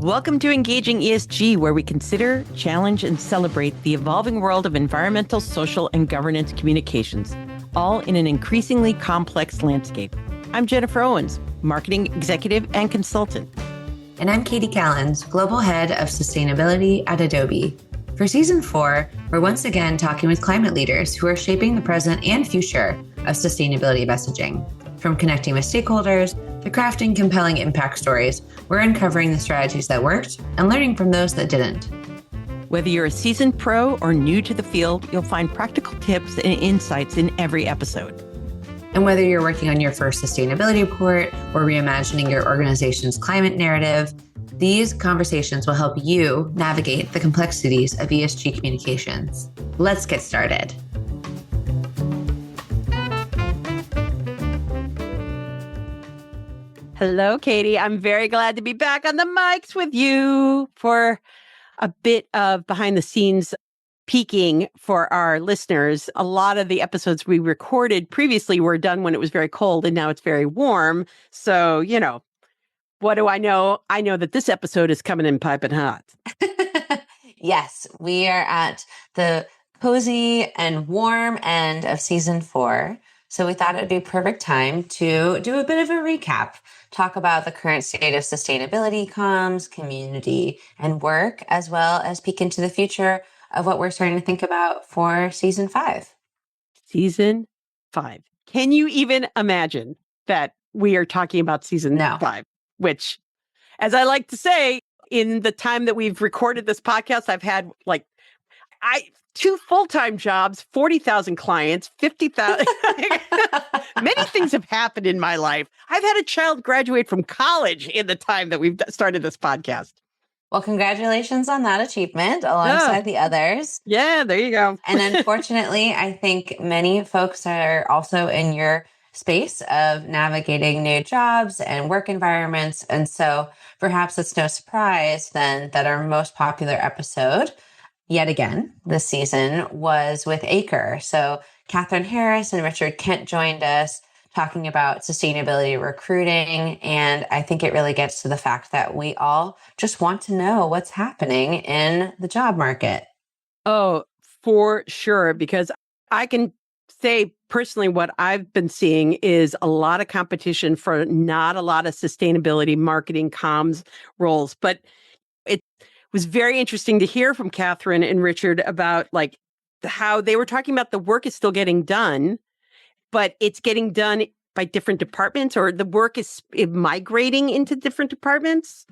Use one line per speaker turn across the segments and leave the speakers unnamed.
Welcome to Engaging ESG, where we consider, challenge, and celebrate the evolving world of environmental, social, and governance communications, all in an increasingly complex landscape. I'm Jennifer Owens, marketing executive and consultant.
And I'm Kati Kallins, Global Head of Sustainability at Adobe. For Season 4, we're once again talking with climate leaders who are shaping the present and future of sustainability messaging. From connecting with stakeholders to crafting compelling impact stories, we're uncovering the strategies that worked and learning from those that didn't.
Whether you're a seasoned pro or new to the field, you'll find practical tips and insights in every episode.
And whether you're working on your first sustainability report or reimagining your organization's climate narrative, these conversations will help you navigate the complexities of ESG communications. Let's get started.
Hello, Kati. I'm very glad to be back on the mics with you for a bit of behind the scenes peeking for our listeners. A lot of the episodes we recorded previously were done when it was very cold, and now it's very warm. So, what do I know? I know that this episode is coming in piping hot.
Yes, we are at the cozy and warm end of Season 4. So we thought it'd be a perfect time to do a bit of a recap, talk about the current state of sustainability comms, community, and work, as well as peek into the future of what we're starting to think about for Season 5.
Season 5. Can you even imagine that we are talking about Season 5? Which, as I like to say, in the time that we've recorded this podcast, I've had 2 full-time jobs, 40,000 clients, 50,000. Many things have happened in my life. I've had a child graduate from college in the time that we've started this podcast.
Well, congratulations on that achievement alongside the others.
Yeah, there you go.
And unfortunately, I think many folks are also in your space of navigating new jobs and work environments. And so perhaps it's no surprise then that our most popular episode yet again this season was with Acre. So Catherine Harris and Richard Kent joined us talking about sustainability recruiting. And I think it really gets to the fact that we all just want to know what's happening in the job market.
Oh, for sure. Because I can say personally, what I've been seeing is a lot of competition for not a lot of sustainability marketing comms roles. But it was very interesting to hear from Catherine and Richard about how they were talking about the work is still getting done, but it's getting done by different departments, or the work is migrating into different departments.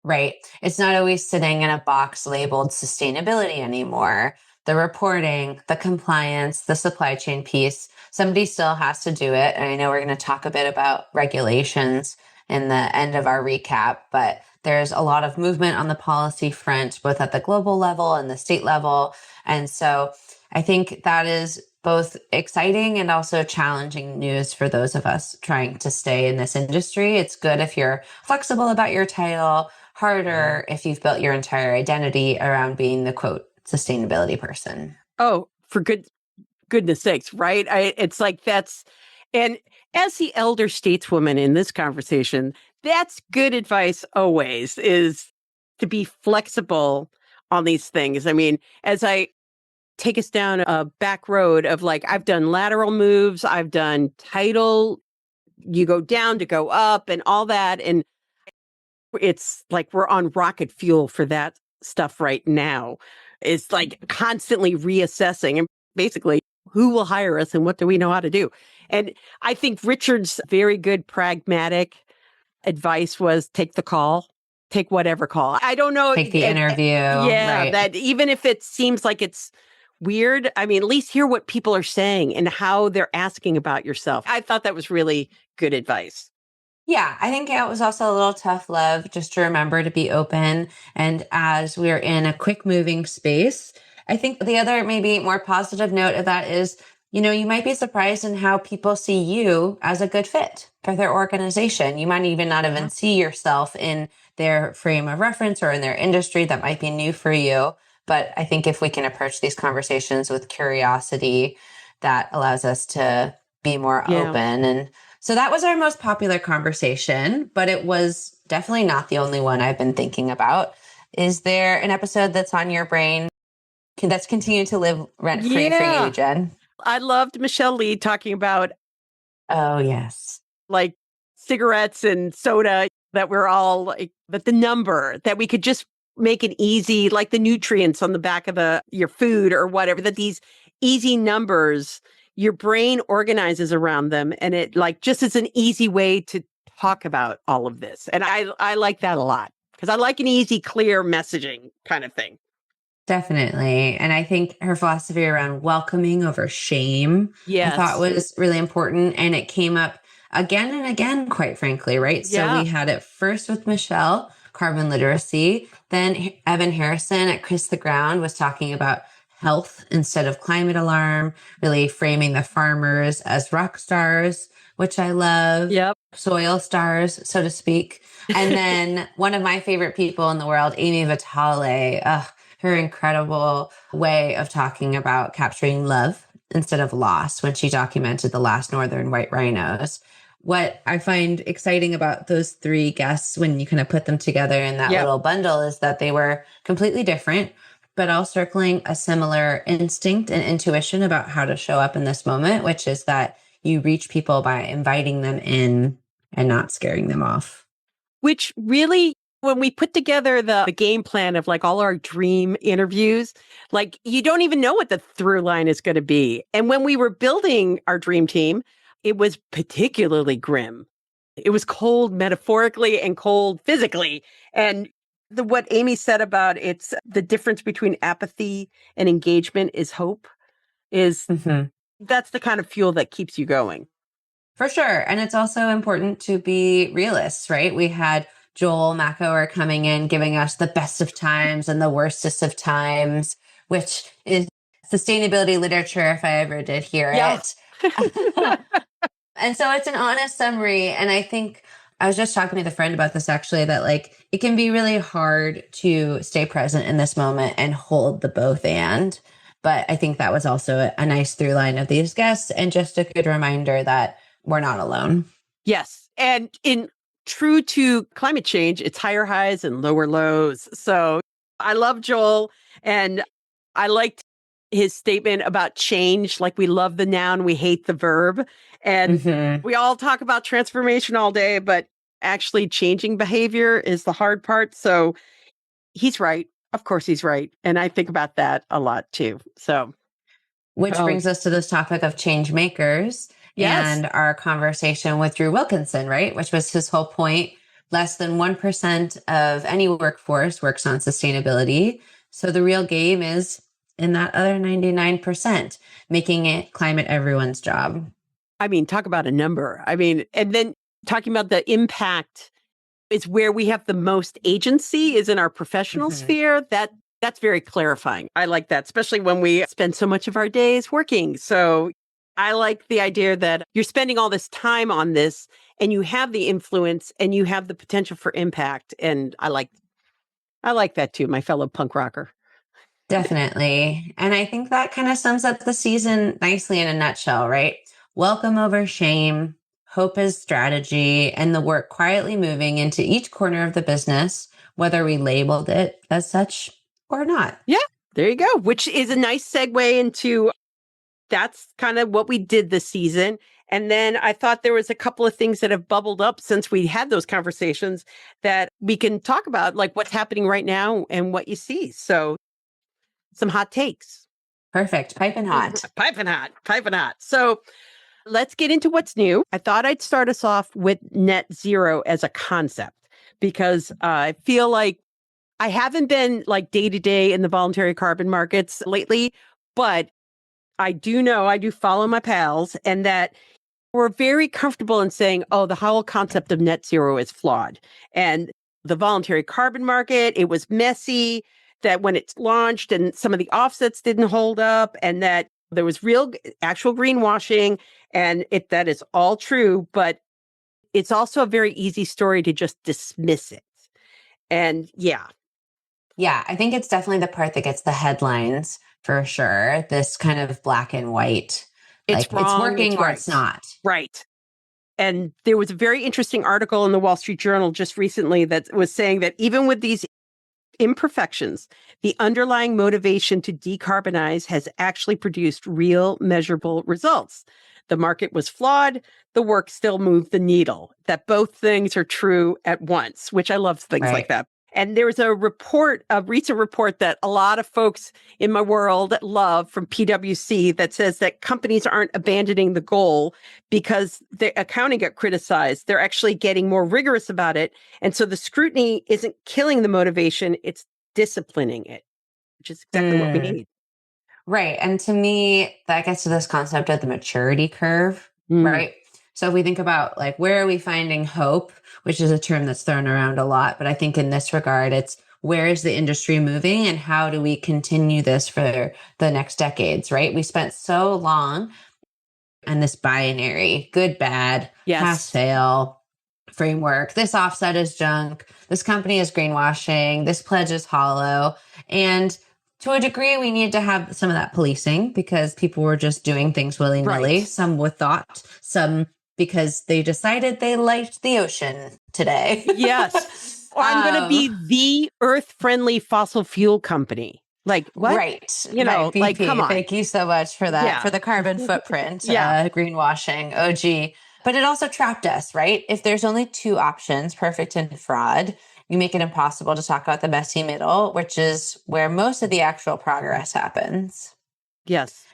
Right. It's not always sitting in a box labeled sustainability anymore. The reporting, the compliance, the supply chain piece, somebody still has to do it. And I know we're going to talk a bit about regulations in the end of our recap, but there's a lot of movement on the policy front, both at the global level and the state level. And so I think that is both exciting and also challenging news for those of us trying to stay in this industry. It's good if you're flexible about your title, harder if you've built your entire identity around being the quote sustainability person.
Oh, for goodness sakes, right? And as the elder stateswoman in this conversation, that's good advice always, is to be flexible on these things. I mean, as I take us down a back road of I've done lateral moves, I've done title, you go down to go up and all that. And it's like we're on rocket fuel for that stuff right now. It's constantly reassessing and basically who will hire us and what do we know how to do? And I think Richard's very good pragmatic advice was take the call, take whatever call. I don't know.
Take the interview.
Yeah,
right.
That even if it seems like it's weird, I mean, at least hear what people are saying and how they're asking about yourself. I thought that was really good advice.
Yeah, I think it was also a little tough love just to remember to be open. And as we're in a quick moving space, I think the other maybe more positive note of that is, you might be surprised in how people see you as a good fit for their organization. You might even not even see yourself in their frame of reference or in their industry. That might be new for you. But I think if we can approach these conversations with curiosity, that allows us to be more open. And So that was our most popular conversation, but it was definitely not the only one I've been thinking about. Is there an episode that's on your brain that's continued to live rent free for you,
Yeah.
Jen?
I loved Michelle Lee talking about
Oh, yes.
like cigarettes and soda that we're all like, that the number that we could just make it easy, like the nutrients on the back of your food or whatever, that these easy numbers, your brain organizes around them. And it like just is an easy way to talk about all of this. And I like that a lot because I like an easy, clear messaging kind of thing.
Definitely. And I think her philosophy around welcoming over shame, I thought
Yes.
was really important. And it came up again and again, quite frankly, right? So
Yeah.
we had it first with Michelle, carbon literacy. Then Evan Harrison at Kiss the Ground was talking about health instead of climate alarm, really framing the farmers as rock stars, which I love.
Yep.
Soil stars, so to speak. And then one of my favorite people in the world, Amy Vitale, her incredible way of talking about capturing love instead of loss when she documented the last northern white rhinos. What I find exciting about those three guests when you kind of put them together in that little bundle is that they were completely different, but all circling a similar instinct and intuition about how to show up in this moment, which is that you reach people by inviting them in and not scaring them off.
Which really, when we put together the game plan of like all our dream interviews, like you don't even know what the through line is going to be. And when we were building our dream team, it was particularly grim. It was cold metaphorically and cold physically. And what Amy said about it's the difference between apathy and engagement is hope, is that's the kind of fuel that keeps you going.
For sure. And it's also important to be realists, right? We had Joel McElroy coming in, giving us the best of times and the worstest of times, which is sustainability literature if I ever did hear it. And so it's an honest summary. And I think I was just talking with a friend about this actually, that like it can be really hard to stay present in this moment and hold the both and. But I think that was also a nice through line of these guests and just a good reminder that we're not alone.
Yes. And in true to climate change, it's higher highs and lower lows. So I love Joel. And I liked his statement about change. Like we love the noun, we hate the verb. And we all talk about transformation all day, but actually changing behavior is the hard part. So he's right. Of course he's right. And I think about that a lot too. So
which brings us to this topic of change makers.
Yes.
And our conversation with Drew Wilkinson, right? Which was his whole point. Less than 1% of any workforce works on sustainability. So the real game is in that other 99%, making it climate everyone's job.
I mean, talk about a number. I mean, and then talking about the impact is where we have the most agency is in our professional sphere. That's very clarifying. I like that, especially when we spend so much of our days working. So I like the idea that you're spending all this time on this and you have the influence and you have the potential for impact. And I like that too, my fellow punk rocker.
Definitely. And I think that kind of sums up the season nicely in a nutshell, right? Welcome over shame, hope is strategy, and the work quietly moving into each corner of the business, whether we labeled it as such or not.
Yeah, there you go, which is a nice segue into that's kind of what we did this season. And then I thought there was a couple of things that have bubbled up since we had those conversations that we can talk about, like what's happening right now and what you see. So some hot takes.
Perfect. Piping hot.
Piping hot. Piping hot. So let's get into what's new. I thought I'd start us off with net zero as a concept because I feel like I haven't been like day to day in the voluntary carbon markets lately, but I do follow my pals and that we're very comfortable in saying, oh, the whole concept of net zero is flawed. And the voluntary carbon market, it was messy, that when it's launched and some of the offsets didn't hold up and that there was real actual greenwashing and that is all true, but it's also a very easy story to just dismiss it. And yeah.
Yeah, I think it's definitely the part that gets the headlines for sure. This kind of black and white.
It's
like
wrong,
it's working
it's
or
right.
it's not.
Right. And there was a very interesting article in the Wall Street Journal just recently that was saying that even with these imperfections, the underlying motivation to decarbonize has actually produced real measurable results. The market was flawed. The work still moved the needle. That both things are true at once, which I love things like that. And there was a recent report that a lot of folks in my world love from PwC that says that companies aren't abandoning the goal because the accounting got criticized. They're actually getting more rigorous about it. And so the scrutiny isn't killing the motivation, it's disciplining it, which is exactly what we need.
Right. And to me, that gets to this concept of the maturity curve, right? So if we think about like, where are we finding hope, which is a term that's thrown around a lot. But I think in this regard, it's where is the industry moving and how do we continue this for the next decades, right? We spent so long on this binary, good, bad, pass, fail framework. This offset is junk. This company is greenwashing. This pledge is hollow. And to a degree, we need to have some of that policing because people were just doing things willy-nilly, some with thought, some because they decided they liked the ocean today.
Yes. Or I'm going to be the earth-friendly fossil fuel company. Like, what?
Right.
You know,
BP,
like, come on.
Thank you so much for that, for the carbon footprint, greenwashing, OG. But it also trapped us, right? If there's only two options, perfect and fraud, you make it impossible to talk about the messy middle, which is where most of the actual progress happens.
Yes.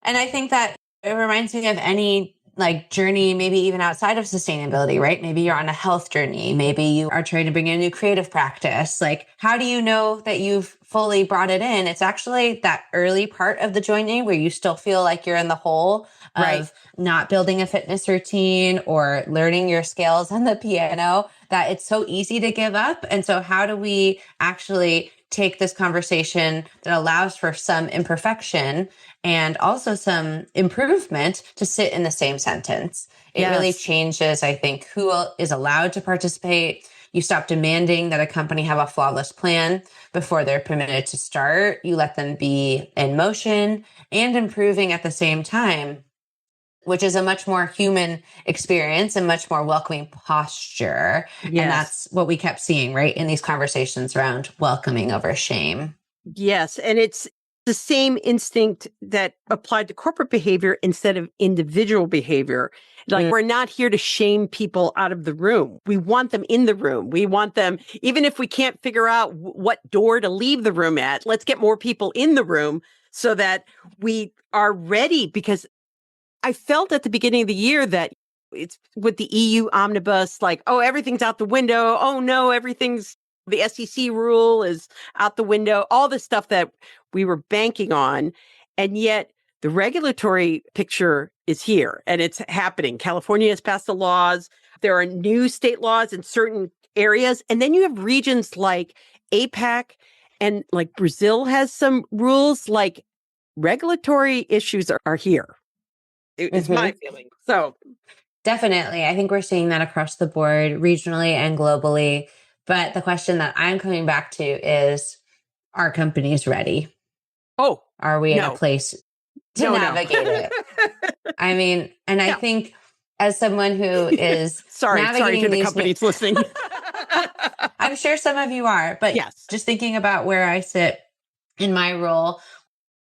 And I think that it reminds me of any like journey, maybe even outside of sustainability, right? Maybe you're on a health journey. Maybe you are trying to bring in a new creative practice. Like, how do you know that you've fully brought it in? It's actually that early part of the journey where you still feel like you're in the hole of not building a fitness routine or learning your scales on the piano, that it's so easy to give up. And so how do we actually take this conversation that allows for some imperfection and also some improvement to sit in the same sentence? It really changes, I think, who is allowed to participate. You stop demanding that a company have a flawless plan before they're permitted to start. You let them be in motion and improving at the same time, which is a much more human experience and much more welcoming posture. And that's what we kept seeing, right, in these conversations around welcoming over shame.
Yes. And it's the same instinct that applied to corporate behavior instead of individual behavior. Like, we're not here to shame people out of the room. We want them in the room. We want them, even if we can't figure out what door to leave the room at, let's get more people in the room so that we are ready. Because I felt at the beginning of the year that it's with the EU omnibus, like, oh, everything's out the window. Oh, no, the SEC rule is out the window, all the stuff that we were banking on. And yet the regulatory picture is here and it's happening. California has passed the laws. There are new state laws in certain areas. And then you have regions like APAC and like Brazil has some rules. Like, regulatory issues are here. It's my feeling. So
definitely, I think we're seeing that across the board, regionally and globally. But the question that I'm coming back to is, are companies ready?
Oh,
are we in a place to navigate it? I mean, and I think as someone who is
sorry to the companies listening.
I'm sure some of you are, but just thinking about where I sit in my role,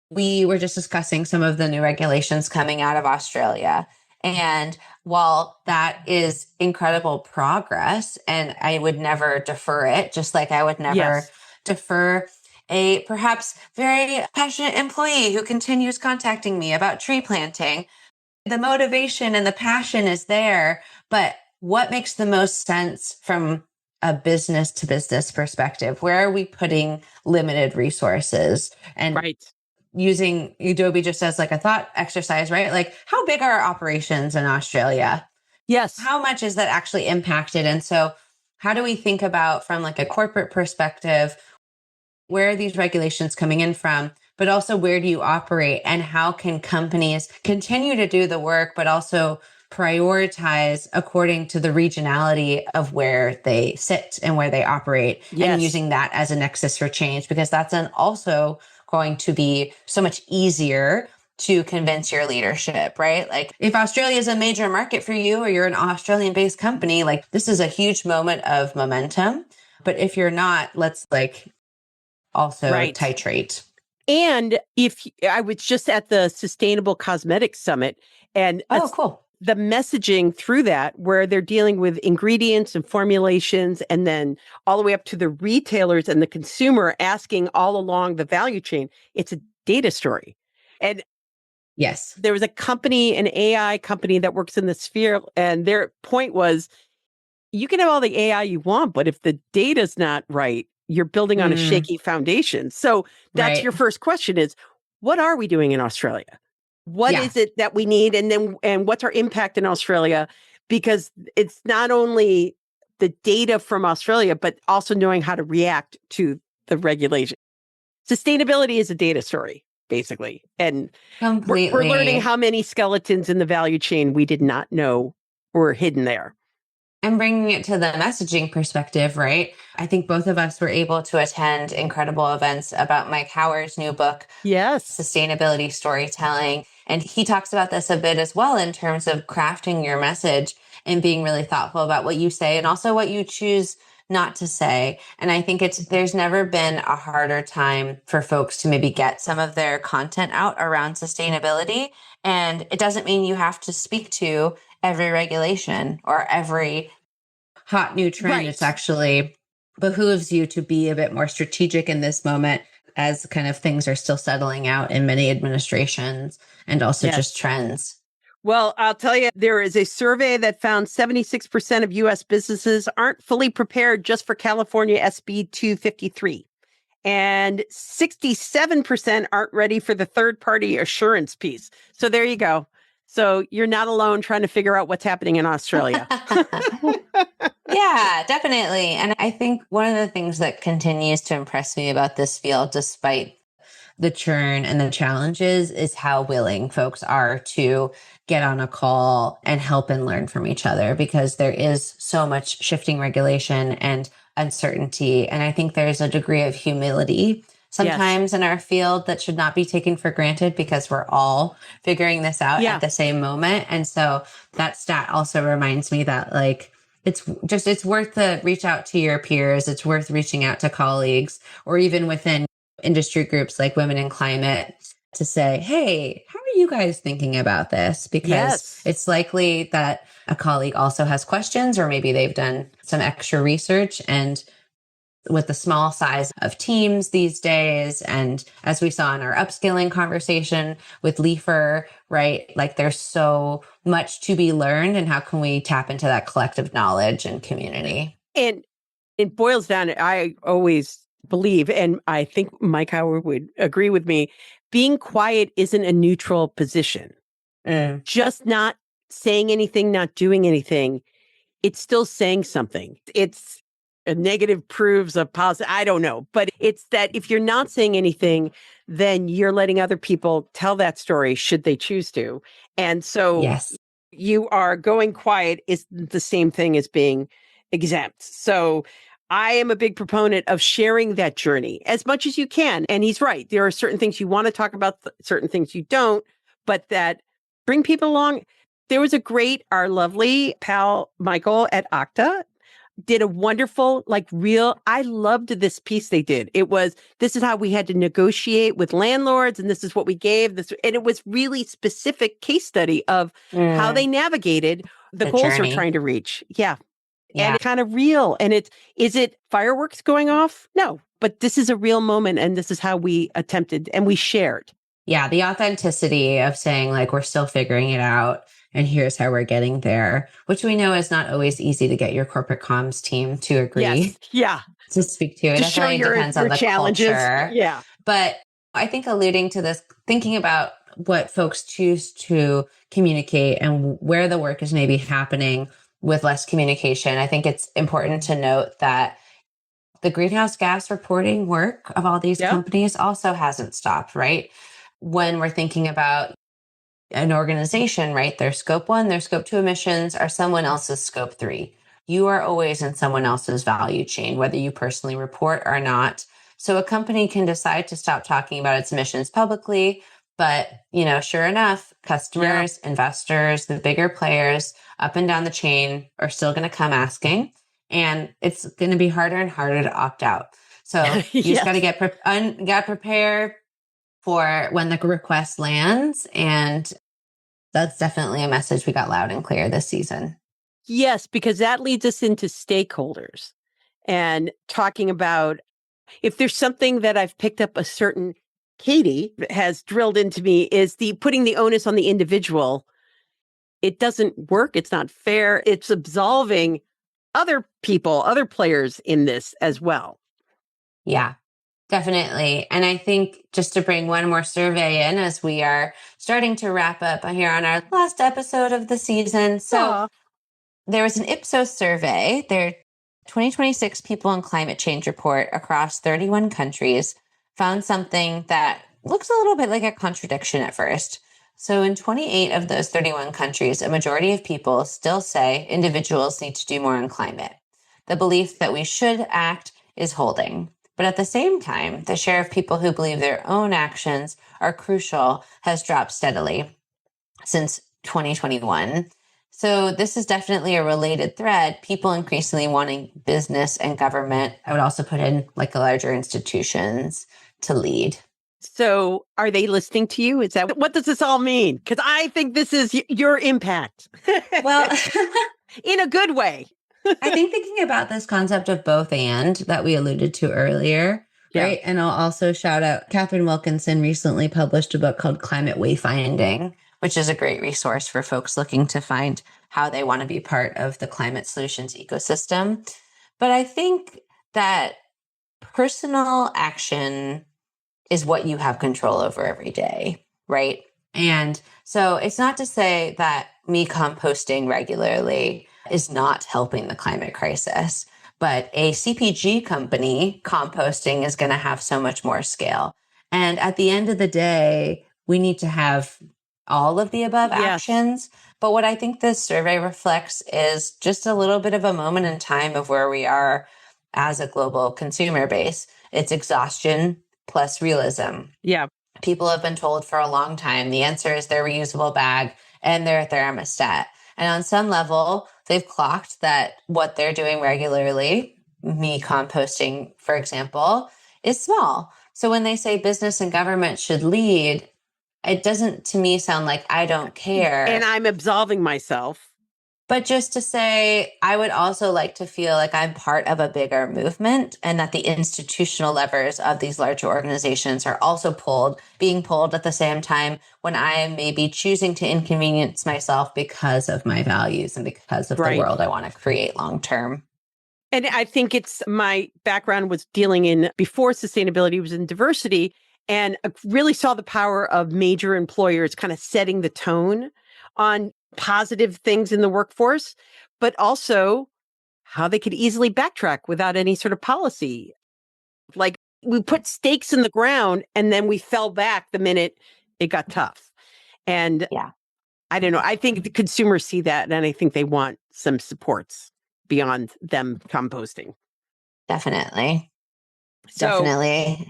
we were just discussing some of the new regulations coming out of Australia. And while that is incredible progress, and I would never defer it, just like I would never defer a perhaps very passionate employee who continues contacting me about tree planting. The motivation and the passion is there, but what makes the most sense from a business to business perspective? Where are we putting limited resources? And using Adobe just as like a thought exercise, right? Like, how big are our operations in Australia?
Yes.
How much is that actually impacted? And so how do we think about, from like a corporate perspective, where are these regulations coming in from, but also where do you operate and how can companies continue to do the work, but also prioritize according to the regionality of where they sit and where they operate, and using that as a nexus for change, because that's also going to be so much easier to convince your leadership, right? Like if Australia is a major market for you or you're an Australian based company, like this is a huge moment of momentum. But if you're not, let's like also titrate.
And if I was just at the Sustainable Cosmetics Summit and
cool.
The messaging through that, where they're dealing with ingredients and formulations, and then all the way up to the retailers and the consumer asking all along the value chain, it's a data story. And
yes,
there was a company, an AI company that works in the sphere, and their point was, you can have all the AI you want, but if the data's not right, you're building on a shaky foundation. So that's your first question is, what are we doing in Australia? What is it that we need? And what's our impact in Australia? Because it's not only the data from Australia, but also knowing how to react to the regulation. Sustainability is a data story, basically. And we're learning how many skeletons in the value chain we did not know were hidden there.
And bringing it to the messaging perspective, right? I think both of us were able to attend incredible events about Mike Howard's new book, Sustainability Storytelling. And he talks about this a bit as well in terms of crafting your message and being really thoughtful about what you say and also what you choose not to say. And I think there's never been a harder time for folks to maybe get some of their content out around sustainability. And it doesn't mean you have to speak to every regulation or every hot new trend. It's actually behooves you to be a bit more strategic in this moment as kind of things are still settling out in many administrations and also just trends.
Well, I'll tell you, there is a survey that found 76% of U.S. businesses aren't fully prepared just for California SB 253. And 67% aren't ready for the third-party assurance piece. So there you go. So you're not alone trying to figure out what's happening in Australia.
Yeah, definitely. And I think one of the things that continues to impress me about this field, despite the churn and the challenges, is how willing folks are to get on a call and help and learn from each other, because there is so much shifting regulation and uncertainty. And I think there's a degree of humility sometimes in our field that should not be taken for granted, because we're all figuring this out at the same moment. And so that stat also reminds me that like, it's worth to reach out to your peers. It's worth reaching out to colleagues or even within industry groups like Women in Climate to say, hey, how are you guys thinking about this? Because it's likely that a colleague also has questions, or maybe they've done some extra research. And with the small size of teams these days, and as we saw in our upskilling conversation with Leifer, right? Like there's so much to be learned, and how can we tap into that collective knowledge and community?
And it boils down to, I always believe, and I think Mike Howard would agree with me, being quiet isn't a neutral position. Just not saying anything, not doing anything, it's still saying something. It's a negative proves a positive. I don't know. But it's that if you're not saying anything, then you're letting other people tell that story should they choose to. And so you are going quiet is the same thing as being exempt. So I am a big proponent of sharing that journey as much as you can. And he's right. There are certain things you want to talk about, certain things you don't, but that bring people along. There was our lovely pal, Michael at Okta, did a wonderful, I loved this piece they did. It was, this is how we had to negotiate with landlords, and this is what we gave this. And it was really specific case study of how they navigated the goals
journey
they're trying to reach. Yeah. And it's kind of real. And is it fireworks going off? No, but this is a real moment. And this is how we attempted and we shared.
Yeah. The authenticity of saying like, we're still figuring it out, and here's how we're getting there, which we know is not always easy to get your corporate comms team to agree. To speak to. It definitely depends on the challenges. Culture.
Yeah.
But I think alluding to this, thinking about what folks choose to communicate and where the work is maybe happening with less communication, I think it's important to note that the greenhouse gas reporting work of all these companies also hasn't stopped, right? When we're thinking about an organization, right? Their scope 1, their scope 2 emissions are someone else's scope 3. You are always in someone else's value chain, whether you personally report or not. So a company can decide to stop talking about its emissions publicly, But, sure enough, customers, investors, the bigger players up and down the chain are still going to come asking, and it's going to be harder and harder to opt out. So you just got to get prepared for when the request lands. And that's definitely a message we got loud and clear this season.
Yes, because that leads us into stakeholders and talking about if there's something that I've picked up a certain Katie has drilled into me is the putting the onus on the individual. It doesn't work. It's not fair. It's absolving other people, other players in this as well.
Yeah, definitely. And I think just to bring one more survey in as we are starting to wrap up here on our last episode of the season. So there was an Ipsos survey, their 2026 People and Climate Change report across 31 countries found something that looks a little bit like a contradiction at first. So in 28 of those 31 countries, a majority of people still say individuals need to do more on climate. The belief that we should act is holding. But at the same time, the share of people who believe their own actions are crucial has dropped steadily since 2021. So this is definitely a related thread. People increasingly wanting business and government, I would also put in like larger institutions to lead.
So are they listening to you? Is that what does this all mean? Because I think this is your impact.
Well,
in a good way.
I think thinking about this concept of both and that we alluded to earlier, right? And I'll also shout out Catherine Wilkinson recently published a book called Climate Wayfinding, which is a great resource for folks looking to find how they want to be part of the climate solutions ecosystem. But I think that personal action is what you have control over every day, right? And so it's not to say that me composting regularly is not helping the climate crisis, but a CPG company composting is going to have so much more scale. And at the end of the day, we need to have all of the above actions. But what I think this survey reflects is just a little bit of a moment in time of where we are as a global consumer base. It's exhaustion plus realism.
Yeah.
People have been told for a long time the answer is their reusable bag and their thermostat. And on some level, they've clocked that what they're doing regularly, me composting, for example, is small. So when they say business and government should lead, it doesn't to me sound like I don't care.
And I'm absolving myself.
But just to say, I would also like to feel like I'm part of a bigger movement and that the institutional levers of these larger organizations are also being pulled at the same time when I am maybe choosing to inconvenience myself because of my values and because of the world I want to create long term.
And I think it's my background was dealing in before sustainability was in diversity, and I really saw the power of major employers kind of setting the tone on positive things in the workforce, but also how they could easily backtrack without any sort of policy. Like we put stakes in the ground and then we fell back the minute it got tough. And I don't know. I think the consumers see that and I think they want some supports beyond them composting.
Definitely. Definitely.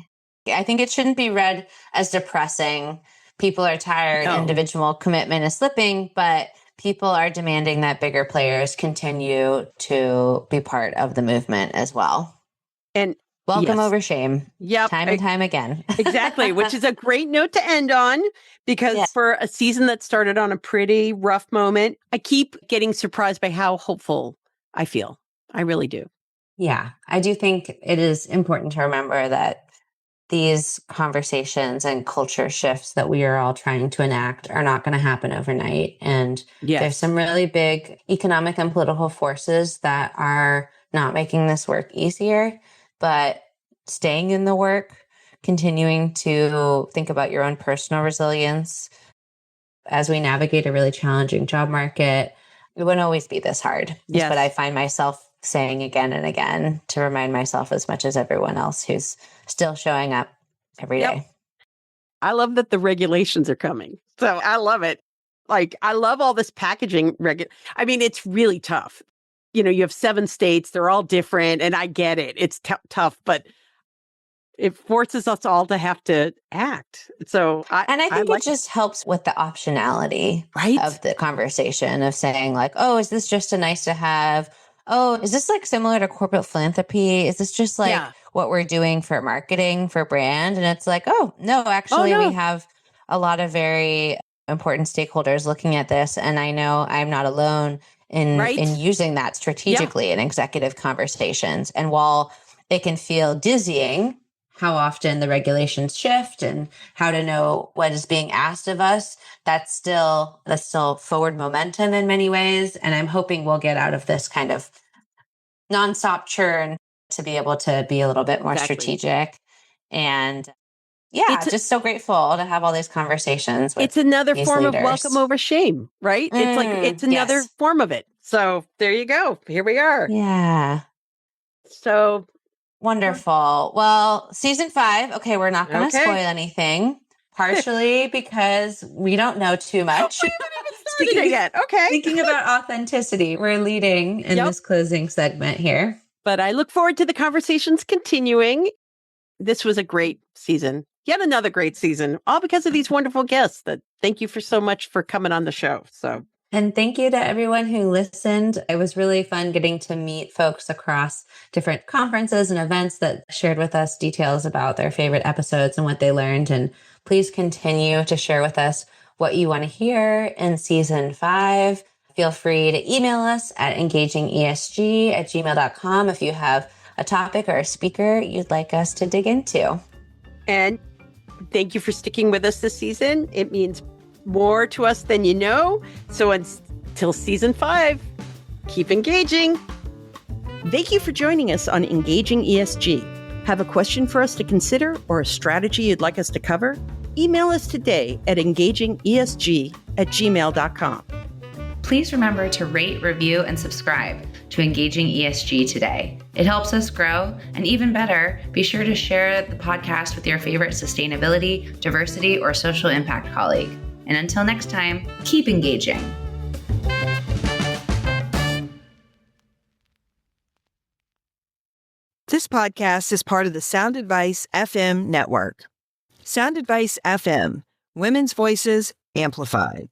I think it shouldn't be read as depressing. People are tired, individual commitment is slipping, but people are demanding that bigger players continue to be part of the movement as well.
And
welcome over shame.
Yep.
Time and time again.
Exactly, which is a great note to end on because for a season that started on a pretty rough moment, I keep getting surprised by how hopeful I feel. I really do.
Yeah, I do think it is important to remember that these conversations and culture shifts that we are all trying to enact are not going to happen overnight. And there's some really big economic and political forces that are not making this work easier, but staying in the work, continuing to think about your own personal resilience as we navigate a really challenging job market. It wouldn't always be this hard. That's what I find myself saying again and again to remind myself as much as everyone else who's still showing up every day.
I love that the regulations are coming. So I love it. Like, I love all this packaging. I mean, it's really tough. You know, you have 7 states, they're all different, and I get it. It's tough, but it forces us all to have to act. So
And I think
like
it just helps with the optionality
right?
of the conversation of saying like, oh, is this just a nice to have? Oh, is this like similar to corporate philanthropy? Is this just like
Yeah.
what we're doing for marketing, for brand? And it's like, oh, no,
Oh,
actually, we
no.
have a lot of very important stakeholders looking at this. And I know I'm not alone in
Right?
using that
Yeah.
strategically in executive conversations. And while it can feel dizzying how often the regulations shift and how to know what is being asked of us, that's still forward momentum in many ways. And I'm hoping we'll get out of this kind of nonstop churn to be able to be a little bit more
Exactly.
strategic. And yeah, just so grateful to have all these conversations with
it's another
these
form
leaders.
of welcome over shame, right? It's like it's another
yes.
form of it. So there you go. Here we are.
Yeah.
So
Wonderful. Well, season 5. Okay, we're not going to
Okay.
spoil anything, partially because we don't know too much.
We haven't even started it yet. Okay.
Speaking about authenticity, we're leading in this closing segment here.
But I look forward to the conversations continuing. This was a great season. Yet another great season, all because of these wonderful guests. Thank you for so much for coming on the show. So.
And thank you to everyone who listened. It was really fun getting to meet folks across different conferences and events that shared with us details about their favorite episodes and what they learned. And please continue to share with us what you want to hear in season 5. Feel free to email us at engagingesg@gmail.com if you have a topic or a speaker you'd like us to dig into.
And thank you for sticking with us this season. It means more to us than you know. So until season 5, keep engaging. Thank you for joining us on Engaging ESG. Have a question for us to consider or a strategy you'd like us to cover? Email us today at engagingesg@gmail.com.
Please remember to rate, review, and subscribe to Engaging ESG today. It helps us grow, and even better, be sure to share the podcast with your favorite sustainability, diversity, or social impact colleague. And until next time, keep engaging.
This podcast is part of the Sound Advice FM network. Sound Advice FM, women's voices amplified.